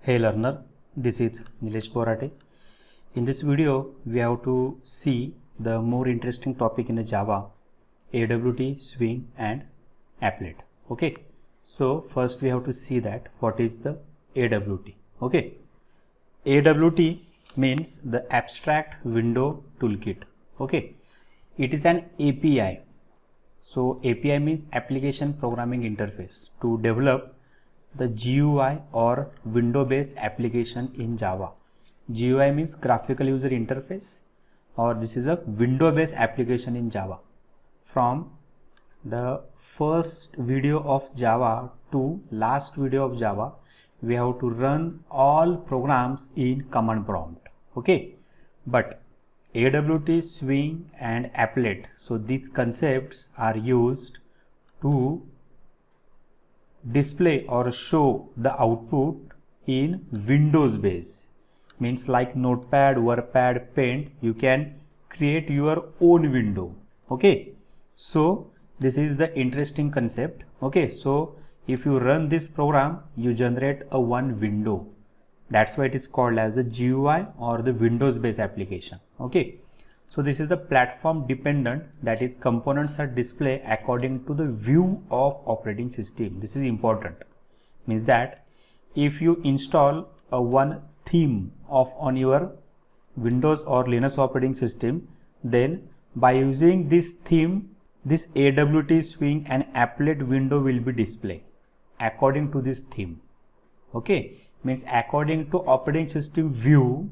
Hey learner, this is Nilesh Borate. In this video, we have to see the more interesting topic in the Java, AWT, Swing and Applet. Okay, so first we have to see that what is the AWT. Okay, AWT means the Abstract Window Toolkit. Okay, it is an API. So API means Application Programming Interface to develop the GUI or window-based application in Java. GUI means graphical user interface, or this is a window-based application in Java. From the first video of Java to last video of Java, we have to run all programs in command prompt. Okay, but AWT, Swing and Applet, so these concepts are used to display or show the output in Windows base. Means like Notepad, WordPad, Paint, you can create your own window. Okay, so this is the interesting concept. Okay, so if you run this program, you generate a one window. That's why it is called as the GUI or the Windows based application. Okay, so this is the platform dependent, that is components are displayed according to the view of operating system. This is important. Means that if you install a one theme of on your Windows or Linux operating system, then by using this theme, this AWT, Swing and Applet window will be displayed according to this theme. Okay, means according to operating system view,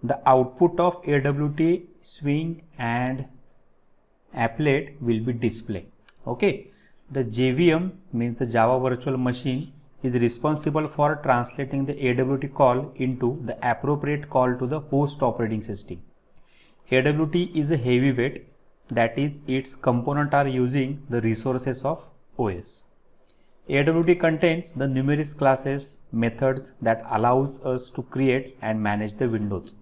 the output of AWT, Swing and Applet will be displayed. Okay, the JVM means the Java Virtual Machine is responsible for translating the AWT call into the appropriate call to the host operating system. AWT is a heavyweight, that is its components are using the resources of OS. AWT contains the numerous classes, methods that allows us to create and manage the windows.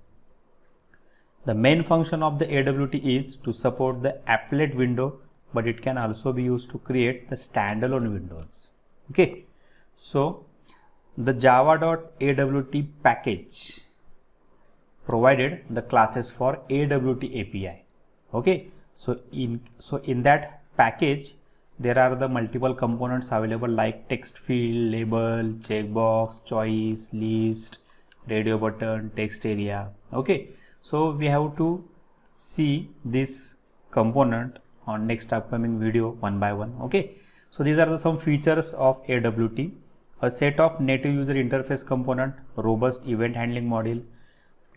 The main function of the AWT is to support the applet window, but it can also be used to create the standalone windows. Okay, so the java.awt package provided the classes for AWT API. Okay, so in that package there are the multiple components available like text field, label, checkbox, choice, list, radio button, text area. Okay, so we have to see this component on next upcoming video one by one. Okay, so these are some features of AWT: a set of native user interface component, robust event handling module,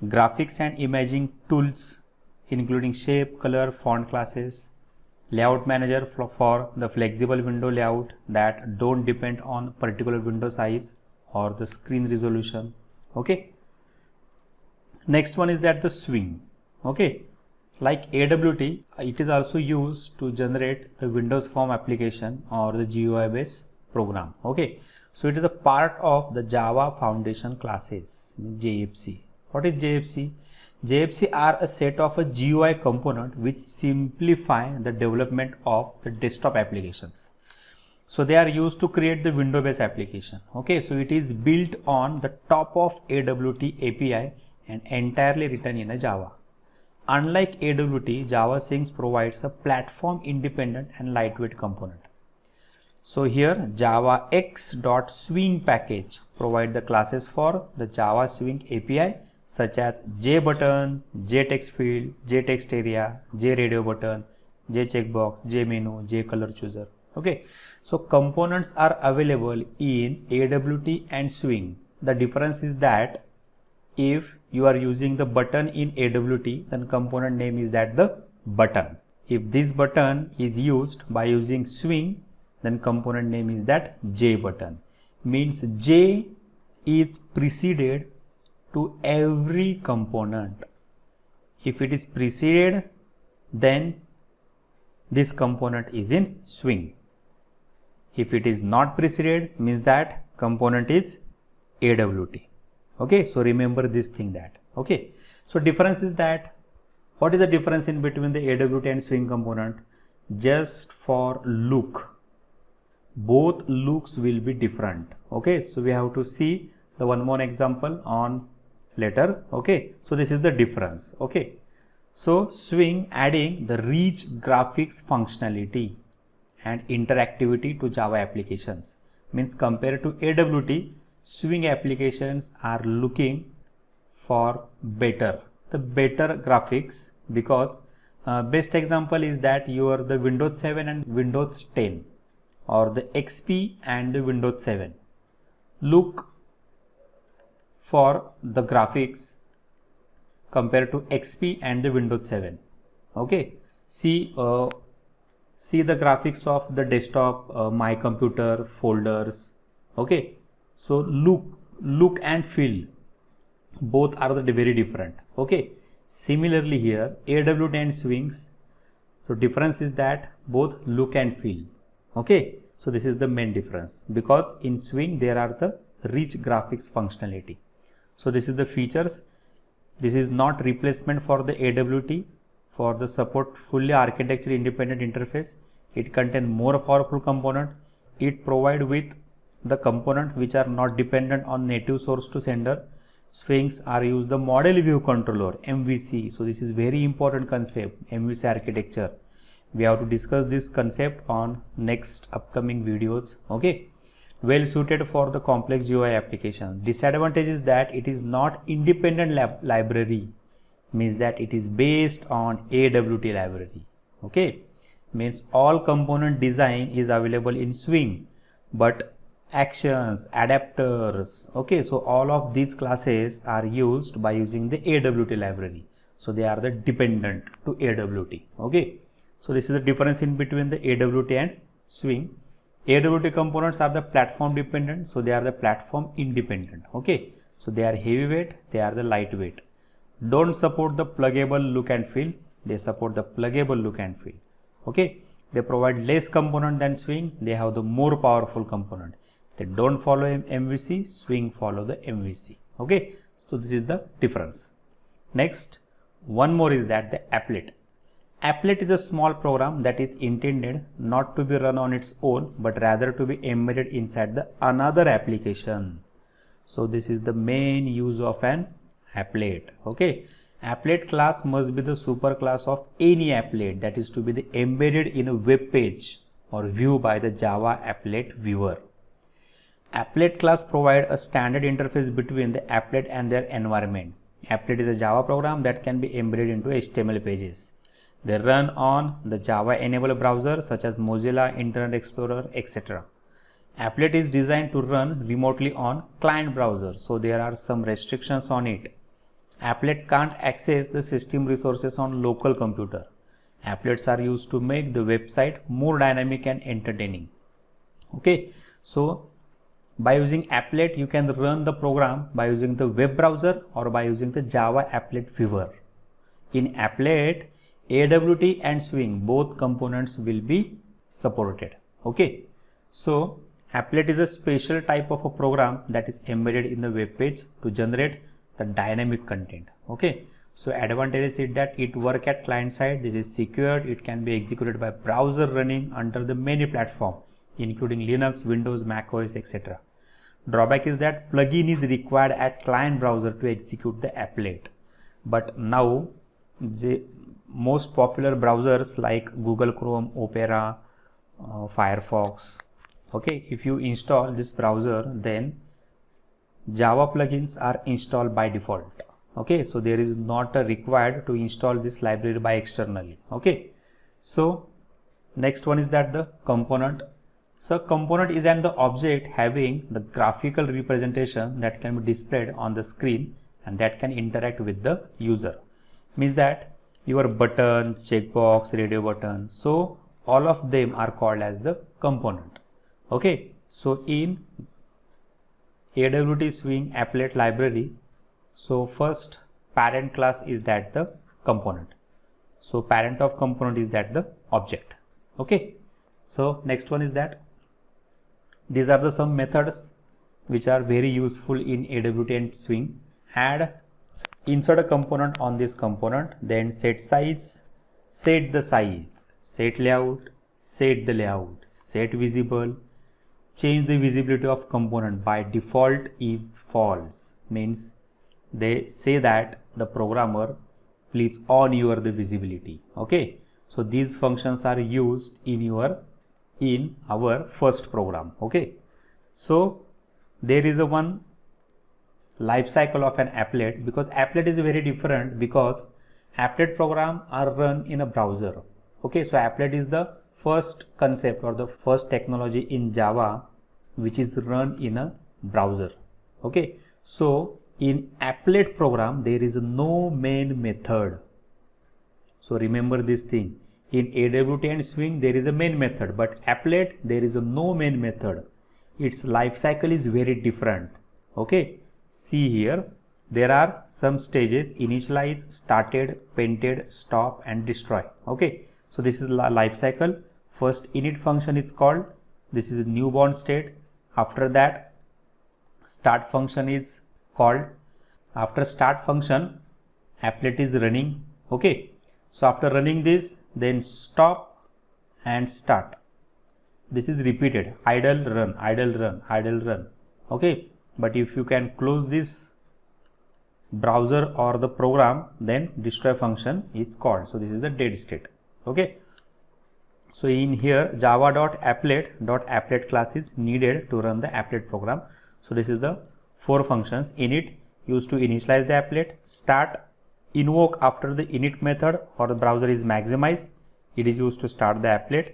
graphics and imaging tools including shape, color, font classes, layout manager for the flexible window layout that don't depend on particular window size or the screen resolution. Okay, next one is that the Swing. Okay, like AWT, it is also used to generate the Windows Form application or the GUI based program. Okay, so it is a part of the Java Foundation classes, JFC. What is JFC? JFC are a set of a GUI component which simplify the development of the desktop applications. So they are used to create the window based application. Okay, so it is built on the top of AWT API and entirely written in a Java. Unlike AWT, Java Swing provides a platform independent and lightweight component. So here Java X.Swing package provide the classes for the Java Swing API such as JButton, JTextField, JTextArea, JRadioButton, JCheckbox, JMenu, JColorChooser. Okay, so components are available in AWT and Swing. The difference is that if you are using the button in AWT, then component name is that the button. If this button is used by using Swing, then component name is that JButton. Means J is preceded to every component. If it is preceded, then this component is in Swing. If it is not preceded, means that component is AWT. Okay, so remember this thing that. Okay, so difference is that, what is the difference in between the AWT and Swing component? Just for look, both looks will be different. Okay, so we have to see the one more example on later. Okay, so this is the difference. Okay, so Swing adding the rich graphics functionality and interactivity to Java applications, means compared to AWT, Swing applications are looking for better graphics, because best example is that the Windows 7 and Windows 10, or the XP and the Windows 7 look for the graphics compared to XP and the Windows 7. Okay, see the graphics of the desktop, my computer, folders. Okay, so look and feel, both are very different. Okay, similarly here AWT and Swings, so difference is that both look and feel. Okay, so this is the main difference, because in Swing there are the rich graphics functionality. So this is the features. This is not replacement for the AWT for the support fully architecture independent interface. It contains more powerful component. It provide with the component which are not dependent on native source to sender. Swings are used the model view controller, MVC. So this is very important concept, MVC architecture. We have to discuss this concept on next upcoming videos. Okay, well suited for the complex GUI application. Disadvantage is that it is not independent library, means that it is based on AWT library. Okay, means all component design is available in Swing, but actions, adapters, okay, so all of these classes are used by using the AWT library, so they are the dependent to AWT. Okay, so this is the difference in between the AWT and Swing. AWT components are the platform dependent, so they are the platform independent. Okay, so they are heavyweight, they are the lightweight. Don't support the pluggable look and feel, they support the pluggable look and feel. Okay, they provide less component than Swing, they have the more powerful component. They don't follow MVC, Swing follow the MVC. Okay, so this is the difference. Next, one more is that the applet. Applet is a small program that is intended not to be run on its own, but rather to be embedded inside the another application. So this is the main use of an applet. Okay, applet class must be the superclass of any applet that is to be embedded in a web page or view by the Java applet viewer. Applet class provide a standard interface between the applet and their environment. Applet is a Java program that can be embedded into HTML pages. They run on the Java enabled browser such as Mozilla, Internet Explorer, etc. Applet is designed to run remotely on client browser, so there are some restrictions on it. Applet can't access the system resources on local computer. Applets are used to make the website more dynamic and entertaining. Okay, so by using applet you can run the program by using the web browser or by using the Java applet viewer. In applet, AWT and Swing both components will be supported. Okay, so applet is a special type of a program that is embedded in the web page to generate the dynamic content. Okay, so advantage is that it work at client side, this is secured, it can be executed by browser running under the many platform including Linux, Windows, Mac OS, etc. Drawback is that plugin is required at client browser to execute the applet, but now the most popular browsers like Google Chrome, Opera, Firefox, okay, if you install this browser then Java plugins are installed by default. Okay, so there is not a required to install this library by externally. Okay, so next one is that the component. So component is an object having the graphical representation that can be displayed on the screen and that can interact with the user. Means that your button, checkbox, radio button, so all of them are called as the component. Okay, so in AWT Swing applet library, so first parent class is that the component. So parent of component is that the object. Okay, so next one is that these are the some methods which are very useful in AWT and Swing. Insert a component on this component, then set size, set the size, set layout, set the layout, set visible, change the visibility of component by default is false, means they say that the programmer please on your the visibility. Okay, so these functions are used in our first program. Okay, so there is a one life cycle of an applet, because applet is very different, because applet program are run in a browser. Okay, so applet is the first concept or the first technology in Java which is run in a browser. Okay, so in applet program there is no main method. So remember this thing, in AWT and Swing there is a main method, but applet there is no main method. Its life cycle is very different. Okay, see here, there are some stages: initialize, started, painted, stop and destroy. Okay, so this is life cycle. First init function is called, this is a newborn state. After that start function is called. After start function applet is running. Okay, so after running this, then stop and start. This is repeated, idle, run, idle, run, idle, run. Okay, but if you can close this browser or the program, then destroy function is called. So this is the dead state. Okay, so in here java.applet class is needed to run the applet program. So this is the 4 functions: init used to initialize the applet, start invoke after the init method or the browser is maximized, it is used to start the applet.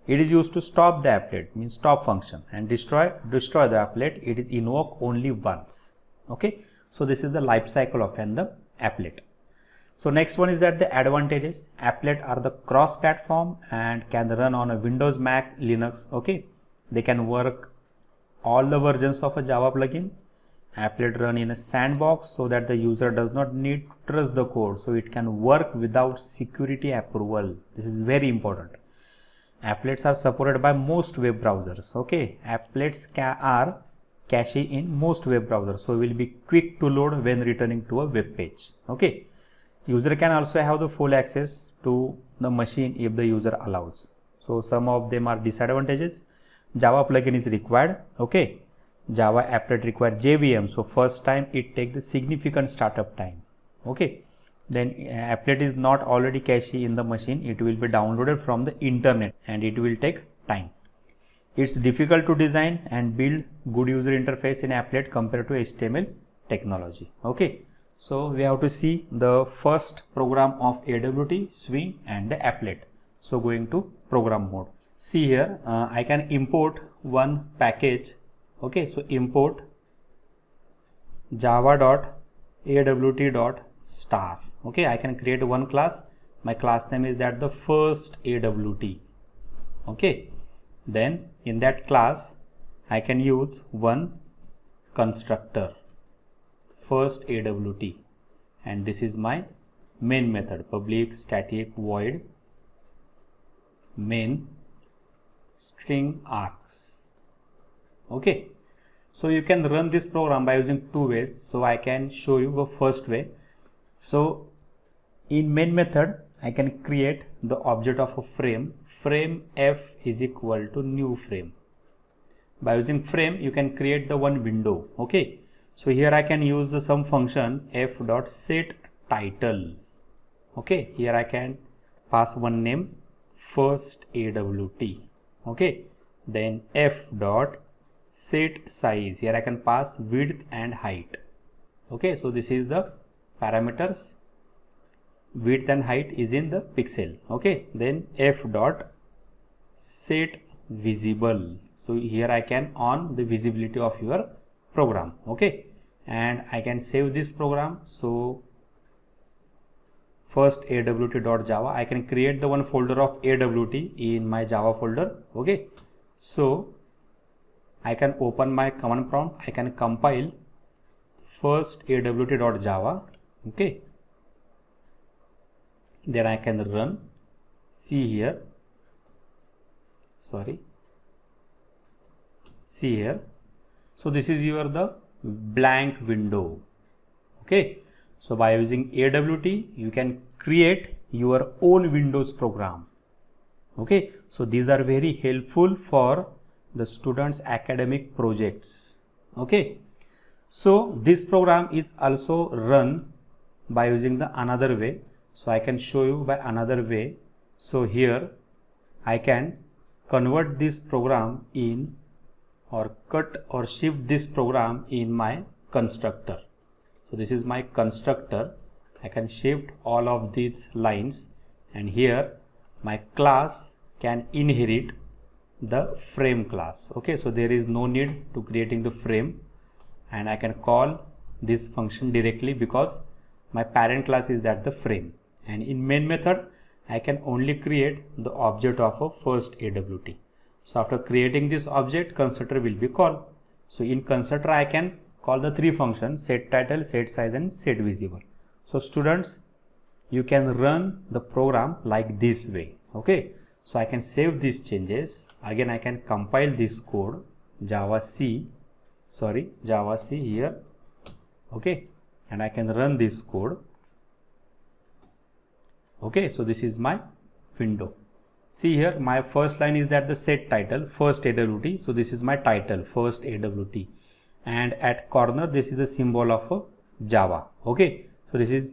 It is used to stop the applet, means stop function, and destroy the applet, it is invoke only once. Okay, so this is the life cycle of the applet. So next one is that the advantages: applet are the cross platform and can run on a Windows, Mac, Linux. Okay, they can work all the versions of a Java plugin. Applet run in a sandbox so that the user does not need to trust the code, so it can work without security approval. This is very important. Applets are supported by most web browsers. Okay, applets are cache in most web browsers, so will be quick to load when returning to a web page. Okay, user can also have the full access to the machine if the user allows. So some of them are disadvantages. Java plugin is required. Okay, Java applet require JVM, so first time it takes the significant startup time. Okay, then applet is not already cache in the machine, it will be downloaded from the internet and it will take time. It's difficult to design and build good user interface in applet compared to HTML technology. Okay, so we have to see the first program of AWT, Swing and the applet. So going to program mode. See here, I can import one package. Okay, so import java.awt.star. Okay, I can create one class. My class name is that the first AWT. Okay, then in that class I can use one constructor, first AWT, and this is my main method, public static void main string args. Okay, so you can run this program by using 2 ways. So I can show you the first way. So in main method I can create the object of a frame f is equal to new frame. By using frame you can create the one window. Okay, so here I can use the some function f.setTitle. Okay, here I can pass one name, first AWT. Okay, then f.setSize, here I can pass width and height. Okay, so this is the parameters, width and height is in the pixel. Okay, then f.setVisible, so here I can on the visibility of your program. Okay, and I can save this program. So first awt.java, I can create the one folder of AWT in my Java folder. Okay, so I can open my command prompt, I can compile first awt.java. Okay, then I can run. See here, see here, so this is your the blank window. Okay, so by using AWT you can create your own Windows program. Okay, so these are very helpful for the students academic projects. Okay, so this program is also run by using the another way. So I can show you by another way. So here I can convert this program in, or cut or shift this program in my constructor. So this is my constructor. I can shift all of these lines, and here my class can inherit the frame class. Okay, so there is no need to creating the frame, and I can call this function directly because my parent class is that the frame. And in main method I can only create the object of a first AWT. So after creating this object, constructor will be called. So in constructor I can call the three functions: set title, set size, and set visible. So students, you can run the program like this way. Okay, so I can save these changes. Again I can compile this code, Java C here. Okay, and I can run this code. Okay, so this is my window. See here, my first line is that the set title first AWT. So this is my title first AWT, and at corner this is a symbol of a Java. Okay, so this is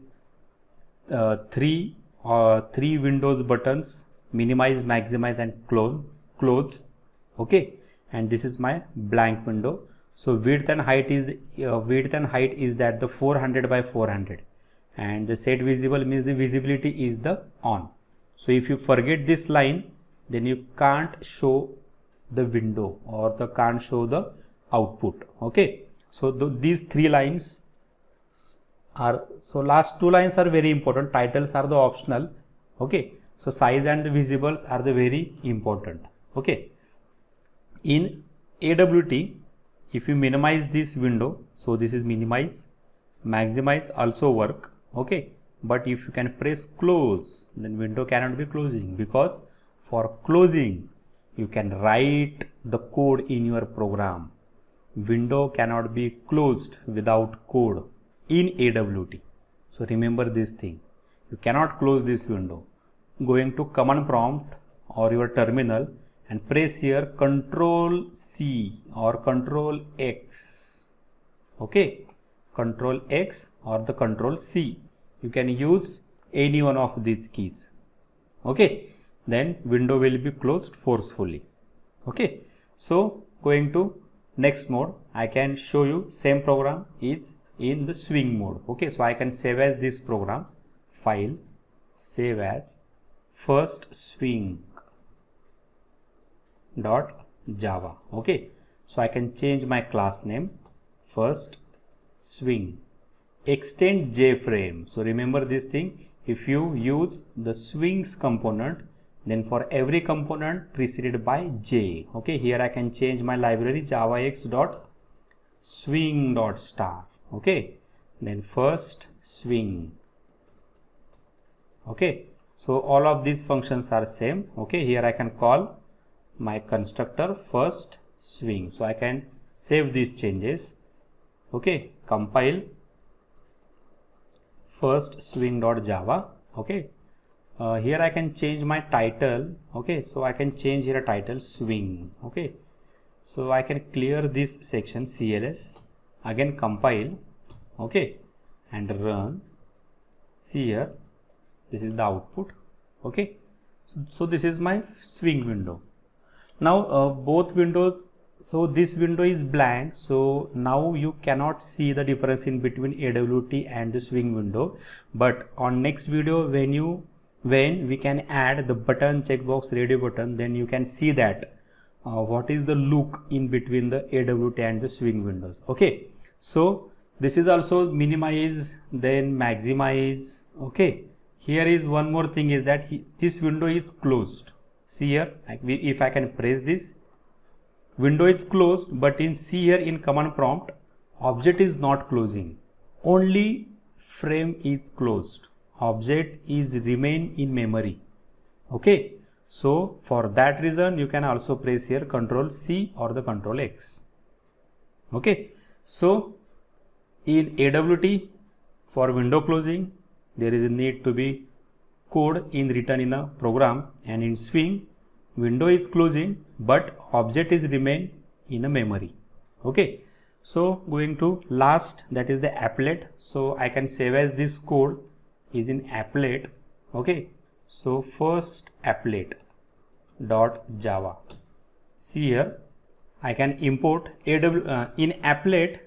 three Windows buttons: minimize, maximize, and close. Okay, and this is my blank window. So width and height is that the 400 by 400, and the set visible means the visibility is the on. So if you forget this line, then you can't show the window or can't show the output. Okay, so these three lines are, so last two lines are very important. Titles are the optional. Okay, so size and the visibles are the very important. Okay, in AWT, if you minimize this window, so this is minimize, maximize also work. Okay, but if you can press close, then window cannot be closing, because for closing you can write the code in your program. Window cannot be closed without code in AWT. So remember this thing, you cannot close this window. Going to command prompt or your terminal and press here Control C or Control X. Okay, Control X or the Control C. You can use any one of these keys. Okay, then window will be closed forcefully. Okay, so going to next mode, I can show you same program is in the swing mode. Okay, so I can save as this program, file, save as first swing .java. Okay, so I can change my class name first swing, extend JFrame. So remember this thing, if you use the swings component, then for every component preceded by J. Okay, here I can change my library javax.swing.star. Okay, then first swing. Okay, so all of these functions are same. Okay, here I can call my constructor first swing. So I can save these changes. Okay, compile first swing.java. Okay, here I can change my title. Okay, so I can change here title swing. Okay, so I can clear this section CLS, again compile. Okay, and run. See here, this is the output. Okay, so this is my swing window. Now both windows, so this window is blank, so now you cannot see the difference in between AWT and the swing window. But on next video, when we can add the button, checkbox, radio button, then you can see that what is the look in between the AWT and the swing windows. Okay, so this is also minimize, then maximize. Okay, here is one more thing is that this window is closed. See here, if I can press this, window is closed, but see here in command prompt, object is not closing, only frame is closed, object is remain in memory. Okay, so for that reason you can also press here Control C or the Control X. Okay, so in AWT for window closing there is a need to be code in written in a program, and in swing window is closing, but object is remain in a memory. Okay, so going to last, that is the applet. So I can save as this code is in applet. Okay, so first applet dot java. See here, I can import in applet.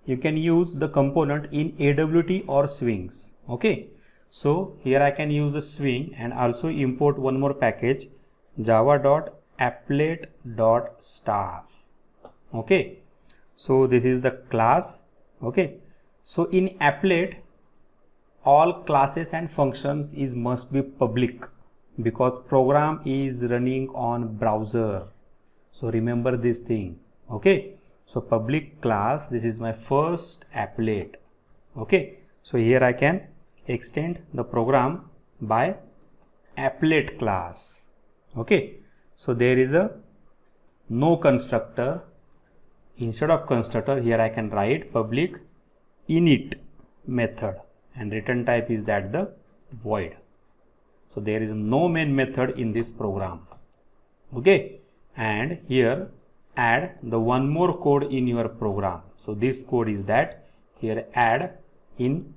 You can use the component in AWT or swings. Okay, so here I can use the swing and also import one more package, java.applet.star. Okay, so this is the class. Okay, so in applet all classes and functions is must be public because program is running on browser. So remember this thing. Okay, so public class, this is my first applet. Okay, so here I can extend the program by applet class. Okay, so there is a no constructor. Instead of constructor, here I can write public init method and return type is that the void. So there is no main method in this program. Okay, and here add the one more code in your program. So this code is that here add in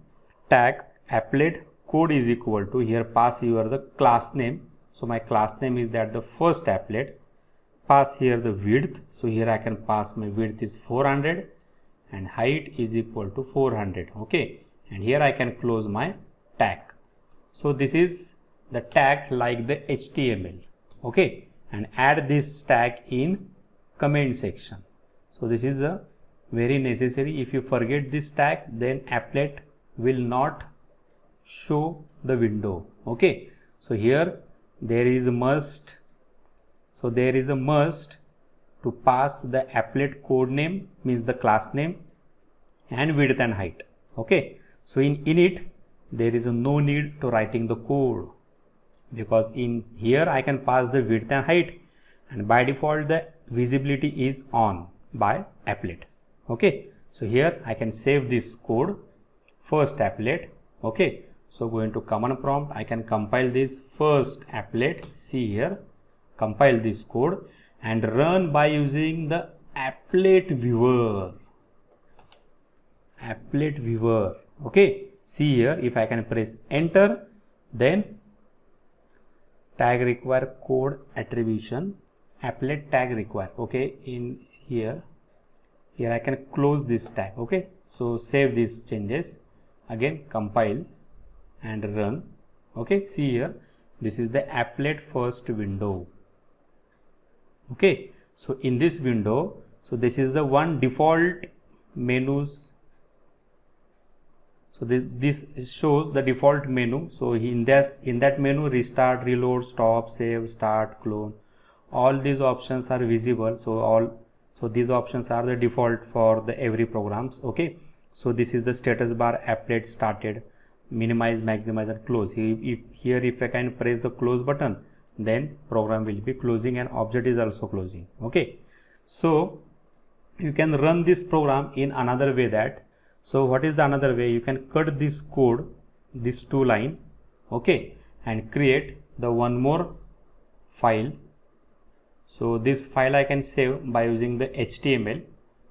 tag applet code is equal to, here pass your the class name. So my class name is that the first applet. Pass here the width. So here I can pass my width is 400 and height is equal to 400. Okay, and here I can close my tag. So this is the tag like the HTML. Okay, and add this tag in comment section. So this is a very necessary. If you forget this tag, then applet will not show the window. Okay, so here there is a must. So there is a must to pass the applet code name, means the class name, and width and height. Okay, so in init there is no need to writing the code because in here I can pass the width and height, and by default the visibility is on by applet. Okay, so here I can save this code first applet. Okay, so going to command prompt, I can compile this first applet. See here, compile this code and run by using the applet viewer. Applet viewer. Okay, see here, if I can press enter, then tag require code attribution, applet tag require. Okay, in here I can close this tag. Okay, so save these changes, again compile and run. Okay, see here, this is the applet first window. Okay, so in this window, so this is the one default menus. So this shows the default menu. So in that menu, restart, reload, stop, save, start, clone, all these options are visible. So these options are the default for the every programs. Okay, so this is the status bar, applet started, minimize, maximize, and close. If I can press the close button, then program will be closing and object is also closing. Okay, so you can run this program in another way. That, so what is the another way? You can cut this code, this 2 line, okay, and create the one more file. So this file I can save by using the HTML.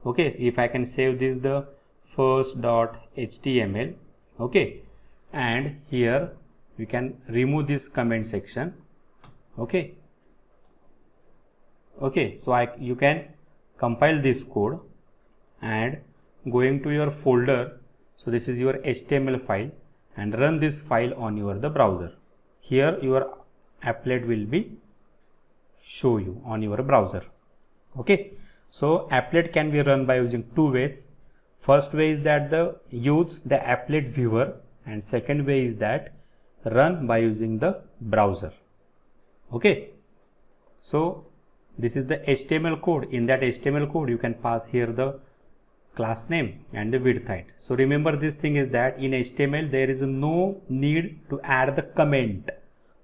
Okay, if I can save this the first.html. Okay, and here we can remove this comment section. Okay, so you can compile this code and going to your folder. So this is your HTML file, and run this file on your the browser. Here your applet will be show you on your browser. Okay, so applet can be run by using 2 ways. First way is that use the applet viewer, and second way is that run by using the browser. Okay, so this is the HTML code. In that HTML code you can pass here the class name and the width height. So remember this thing is that in HTML there is no need to add the comment,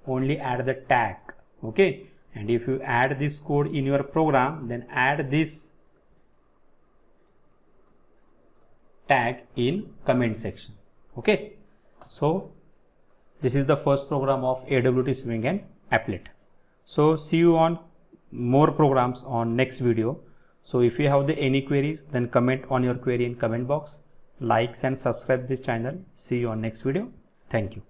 only add the tag. Okay, and if you add this code in your program, then add this tag in comment section. Okay, so this is the first program of AWT Swing and applet. So see you on more programs on next video. So if you have any queries, then comment on your query in comment box. Likes and subscribe this channel. See you on next video. Thank you.